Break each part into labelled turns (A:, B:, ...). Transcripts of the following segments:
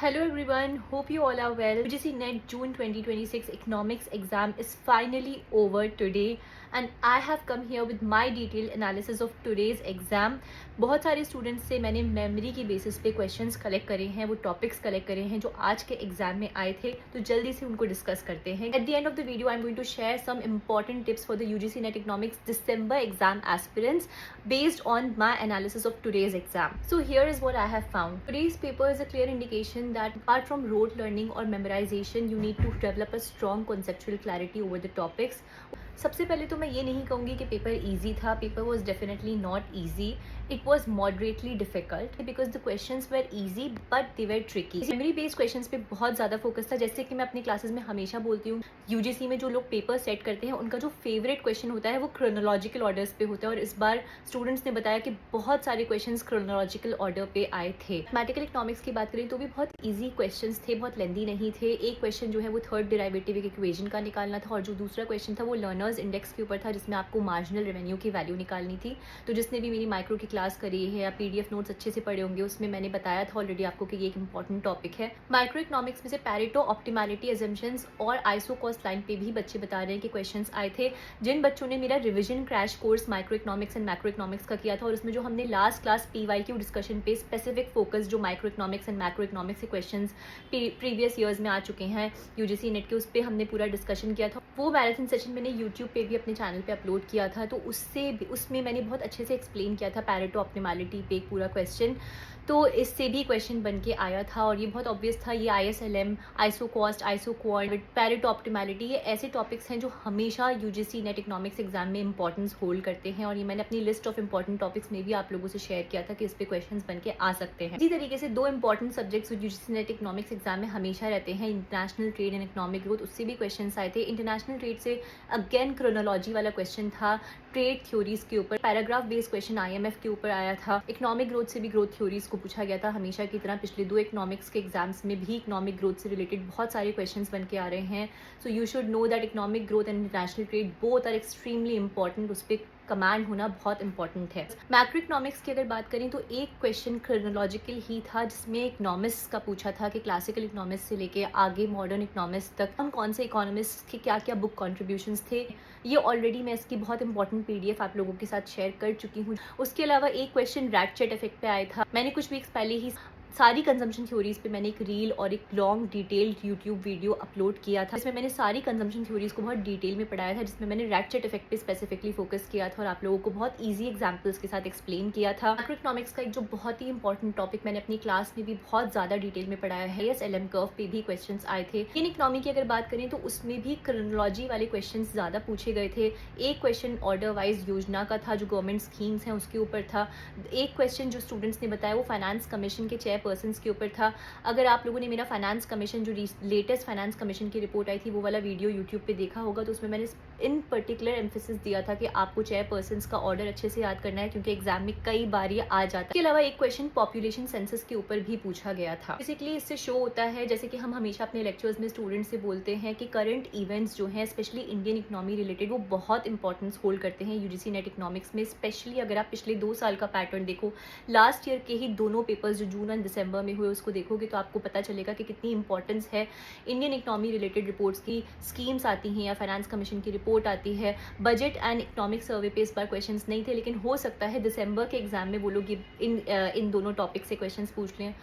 A: Hello everyone, hope you all are well. UGC NET June 2026 economics exam is finally over today and I have come here with my detailed analysis of today's exam. बहुत सारे students से मैंने memory की basis पे questions collect करे हैं, वो topics collect करे हैं जो आज के एग्जाम में आए थे, तो जल्दी से उनको डिस्कस करते हैं. At the end of the video I am going to share some important tips for the UGC NET economics December exam aspirants based on my analysis of today's exam. So here is what I have found. Today's paper is a clear indication that apart from rote learning or memorization, you need to develop a strong conceptual clarity over the topics. सबसे पहले तो मैं ये नहीं कहूँगी कि paper easy था. Paper was definitely not easy. It was moderately difficult because the questions were easy but they were tricky. Memory based questions पे बहुत ज़्यादा फोकस था. जैसे कि मैं अपनी क्लासेस में हमेशा बोलती हूँ, यूजीसी में जो लोग पेपर सेट करते हैं उनका जो फेवरेट क्वेश्चन होता है वो क्रोनोलॉजिकल ऑर्डर्स पे होता है, और इस बार स्टूडेंट्स ने बताया कि बहुत सारे क्वेश्चन क्रोनोलॉजिकल ऑर्डर पे आए थे. मैथमेटिकल इकोनॉमिक्स की बात करें तो भी बहुत ईजी क्वेश्चन थे, बहुत लेंदी नहीं थे. एक क्वेश्चन जो है वो थर्ड डेरिवेटिव इक्वेशन का निकालना था, और जो दूसरा क्वेश्चन था वो लर्नर्स इंडेक्स के ऊपर था जिसमें आपको मार्जिनल रेवेन्यू की वैल्यू निकालनी थी. तो जिसने भी मेरी माइक्रो की क्लास करी है या पीडीएफ नोट्स अच्छे से पढ़े होंगे उसमें मैंने बताया था ऑलरेडी आपको कि ये एक इंपॉर्टेंट टॉपिक है. माइक्रो इकोनॉमिक्स में से पैरेटो, ऑप्टिमैलिटी, अजम्पशंस और आइसो कॉस्ट लाइन पे भी बच्चे बता रहे हैं कि क्वेश्चंस आए थे. जिन बच्चों ने मेरा revision crash course micro economics and macro economics का किया था, और उसमें जो हमने लास्ट क्लास पीवाईक्यू डिस्कशन पे स्पेसिफिक फोकस जो micro economics and macro economics के क्वेश्चंस प्रीवियस ईयर्स में आ चुके हैं यूजीसी नेट के, उस पर हमने पूरा डिस्कशन किया था. वो मैराथन सेशन मैंने यूट्यूब पे भी अपने चैनल पे अपलोड किया था, तो उसमें मैंने बहुत अच्छे से एक्सप्लेन किया था पैरेटो ऑप्टिमैलिटी पे एक पूरा क्वेश्चन. तो इससे भी क्वेश्चन बन के आया था और ये बहुत ऑब्वियस था. ये ISLM, iso cost, iso quant, Pareto optimality, ये ऐसे टॉपिक्स हैं जो हमेशा यूजीसी नेट इकोनॉमिक्स एग्जाम में इंपॉर्टेंस होल्ड करते हैं, और ये मैंने अपनी लिस्ट ऑफ इंपॉर्टेंट टॉपिक्स में भी आप लोगों से शेयर किया था कि इस पे क्वेश्चंस बन के आ सकते हैं. इसी तरीके से दो important subjects UGC NET economics exam में हमेशा रहते हैं, international trade and economic growth, उससे भी क्वेश्चन आए थे. इंटरनेशनल ट्रेड से अगेन क्रोनोलॉजी वाला क्वेश्चन था, ट्रेड थ्योरीज के ऊपर. पैराग्राफ बेस्ड क्वेश्चन IMF के ऊपर आया था. इकोनॉमिक ग्रोथ से भी ग्रोथ थ्योरीज को पूछा गया था. हमेशा की तरह पिछले दो इकोनॉमिक्स के एग्जाम्स में भी इकोनॉमिक ग्रोथ से रिलेटेड बहुत सारे क्वेश्चंस बन के आ रहे हैं. So you should know that economic growth and international trade both are extremely important. उस पर कमांड होना बहुत इंपॉर्टेंट है. मैक्रो इकोनॉमिक्स की अगर बात करें तो एक क्वेश्चन क्रोनोलॉजिकल ही था जिसमें इकोनॉमिक्स का पूछा था कि क्लासिकल इकोनॉमिक्स से लेके आगे मॉडर्न इकोनॉमिक्स तक हम कौन से इकोनॉमिक्स के क्या क्या बुक कॉन्ट्रीब्यूशंस थे. ये ऑलरेडी मैं इसकी बहुत इंपॉर्टेंट PDF आप लोगों के साथ शेयर कर चुकी हूँ. उसके अलावा एक क्वेश्चन रैटचेट इफेक्ट पे आया था. मैंने कुछ वीक्स पहले ही सारी कंजम्पशन थ्योरीज पे मैंने एक रील और एक long detailed YouTube video upload किया था, जिसमें मैंने सारी कंजम्पशन थ्योरीज को बहुत डिटेल में पढ़ाया था, जिसमें मैंने रैटचेट इफेक्ट पे स्पेसिफिकली फोकस किया था और आप लोगों को बहुत ईजी एग्जांपल्स के साथ एक्सप्लेन किया था. मैक्रो इकोनॉमिक्स का एक जो बहुत ही इंपॉर्टेंट टॉपिक मैंने अपनी क्लास में भी बहुत ज़्यादा डिटेल में पढ़ाया है, ISLM कर्व पे भी क्वेश्चन आए थे. इन इकोनॉमी की अगर बात करें तो उसमें भी क्रोनोलॉजी वाले क्वेश्चन ज़्यादा पूछे गए थे. एक क्वेश्चन ऑर्डर वाइज योजना का था जो गवर्नमेंट स्कीम्स हैं उसके ऊपर था. एक क्वेश्चन जो स्टूडेंट्स ने बताया वो फाइनेंस कमीशन के चेयरपर्सन के ऊपर था. अगर आप लोगों ने मेरा फाइनेंस कमीशन जो लेटेस्ट फाइनेंस कमीशन की रिपोर्ट आई थी वो वाला वीडियो यूट्यूब पे देखा होगा, तो उसमें मैंने इन पर्टिकुलर एम्फेसिस दिया था कि आपको चेयरपर्सन का ऑर्डर अच्छे से याद करना है क्योंकि एग्जाम में कई बार ये आ जाता है. इसके अलावा एक क्वेश्चन पॉपुलेशन सेंसस के ऊपर भी पूछा गया था. बेसिकली इससे शो होता है, जैसे कि हम हमेशा अपने लेक्चर्स में स्टूडेंट्स से बोलते हैं कि करंट इवेंट्स जो हैं स्पेशली इंडियन इकोनॉमी रिलेटेड वो बहुत इंपॉर्टेंस होल्ड करते हैं यूजीसी नेट इकोनॉमिक्स में. स्पेशली अगर आप पिछले 2 साल का पैटर्न देखो, लास्ट ईयर के ही दोनों पेपर्स जो जून एंड दिसंबर में हुए उसको देखोगे तो आपको पता चलेगा कि कितनी इंपॉर्टेंस है इंडियन इकोनॉमी रिलेटेड रिपोर्ट्स की. स्कीम्स आती हैं या फाइनेंस कमीशन की रिपोर्ट आती है. बजट एंड इकोनॉमिक सर्वे पे इस बार क्वेश्चंस नहीं थे, लेकिन हो सकता है दिसंबर के एग्जाम में वो लोग इन दोनों टॉपिक से क्वेश्चंस पूछ लें.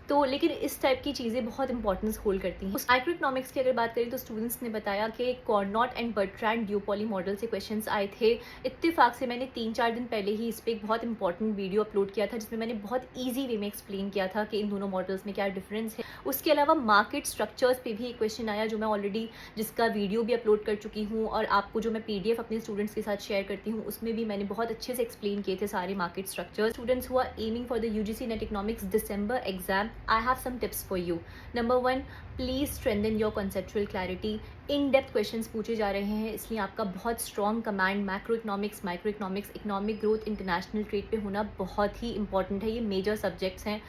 A: तो लेकिन इस टाइप की चीज़ें बहुत इंपॉर्टेंस होल्ड करती हैं. माइक्रो इकोनॉमिक्स की अगर बात करें तो स्टूडेंट्स ने बताया कि कॉर्नॉट एंड बर्ट्रैंड ड्यूपॉली मॉडल से क्वेश्चंस आए थे. इत्तेफाक से मैंने 3-4 दिन पहले ही इस पर एक बहुत इंपॉर्टेंट वीडियो अपलोड किया था जिसमें मैंने बहुत ईजी वे में एक्सप्लेन किया था कि इन दोनों मॉडल्स में क्या डिफरेंस है. उसके अलावा मार्केट स्ट्रक्चर्स पे भी एक क्वेश्चन आया जो मैं ऑलरेडी जिसका वीडियो भी अपलोड कर चुकी हूँ, और आपको जो मैं PDF अपने स्टूडेंट्स के साथ शेयर करती हूँ उसमें भी मैंने बहुत अच्छे से एक्सप्लेन किए थे सारे market structures. Students who are aiming for the UGC NET economics December exam, I have some tips for you. Number 1, please strengthen your conceptual clarity. In depth questions पूछे जा रहे हैं, इसलिए आपका बहुत strong command macroeconomics, microeconomics, economic growth, international trade पे होना बहुत ही इंपॉर्टेंट है. ये मेजर सब्जेक्ट्स हैं.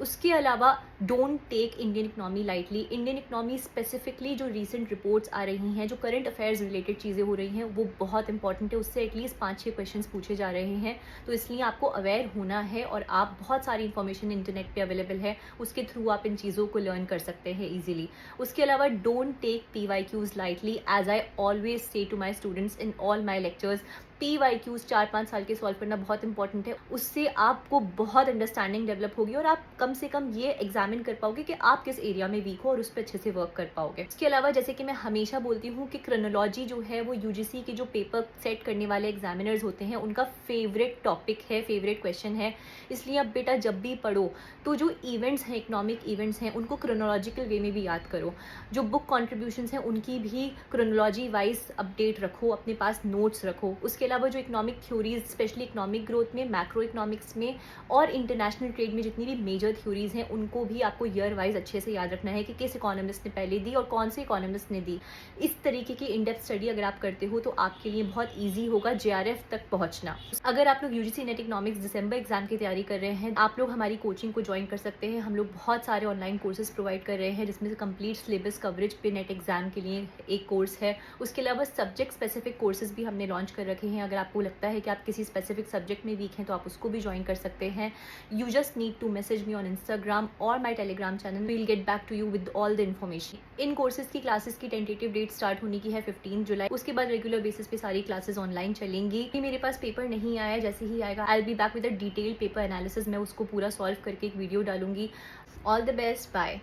A: उसके अलावा don't take Indian economy lightly. Indian economy specifically जो रीसेंट रिपोर्ट्स आ रही हैं, जो करंट अफेयर्स रिलेटेड चीज़ें हो रही हैं, वो बहुत इंपॉर्टेंट है। उससे एटलीस्ट 5-6 क्वेश्चंस पूछे जा रहे हैं, तो इसलिए आपको अवेयर होना है और आप बहुत सारी इन्फॉर्मेशन इंटरनेट पे अवेलेबल है, उसके थ्रू आप इन चीज़ों को लर्न कर सकते हैं ईजिली। उसके अलावा don't take PYQs lightly, as I always say to my students in all my lectures. PYQs 4-5 साल के सॉल्व करना बहुत इंपॉर्टेंट है। उससे आपको बहुत अंडरस्टैंडिंग डेवलप होगी और आप कम से कम ये एग्जामिन कर पाओगे कि आप किस एरिया में वीक हो और उस पर अच्छे से वर्क कर पाओगे। इसके अलावा जैसे कि मैं हमेशा बोलती हूँ कि क्रोनोलॉजी जो है वो UGC के जो पेपर सेट करने वाले एग्जामिनर्स होते हैं उनका फेवरेट टॉपिक है, फेवरेट क्वेश्चन है। इसलिए अब बेटा जब भी पढ़ो तो जो इवेंट्स हैं, इकोनॉमिक इवेंट्स हैं, उनको क्रोनोलॉजिकल वे में भी याद करो। जो बुक कॉन्ट्रीब्यूशंस हैं उनकी भी क्रोनोलॉजी वाइज अपडेट रखो, अपने पास नोट्स रखो। उसके अलावा जो economic theories, specially economic growth में, मैक्रो इकोनॉमिक्स में और इंटरनेशनल ट्रेड में जितनी भी मेजर थ्योरीज हैं, उनको भी आपको ईयर वाइज अच्छे से याद रखना है कि किस इकोनॉमिस्ट ने पहले दी और कौन से इकोनॉमिस्ट ने दी। इस तरीके की इन डेप्थ स्टडी अगर आप करते हो तो आपके लिए बहुत ईजी होगा JRF तक पहुंचना। अगर आप लोग UGC नेट इकोनॉमिक्स दिसंबर एग्जाम की तैयारी कर रहे हैं, आप लोग हमारी कोचिंग को ज्वाइन कर सकते हैं। हम लोग बहुत सारे ऑनलाइन कोर्सेज प्रोवाइड कर रहे हैं, जिसमें से कंप्लीट सिलेबस कवरेज पे नेट एग्जाम के लिए एक कोर्स है। उसके अलावा सब्जेक्ट स्पेसिफिक कोर्सेज भी हमने लॉन्च कर रखे हैं। अगर आपको लगता है कि आप किसी स्पेसिफिक सब्जेक्ट में वीक हैं तो आप उसको भी ज्वाइन कर सकते हैं। You just need to message me on Instagram और my Telegram channel. We will get back to you with all the information. इन कोर्सेज की क्लासेस की टेंटेटिव डेट स्टार्ट होने की है 15 जुलाई। उसके बाद रेगुलर बेसिस पे सारी क्लासेस ऑनलाइन चलेंगी। मेरे पास पेपर नहीं आया, जैसे ही आएगा I will be back with a detail paper analysis. मैं उसको पूरा सॉल्व करके एक वीडियो डालूंगी। All the best, bye.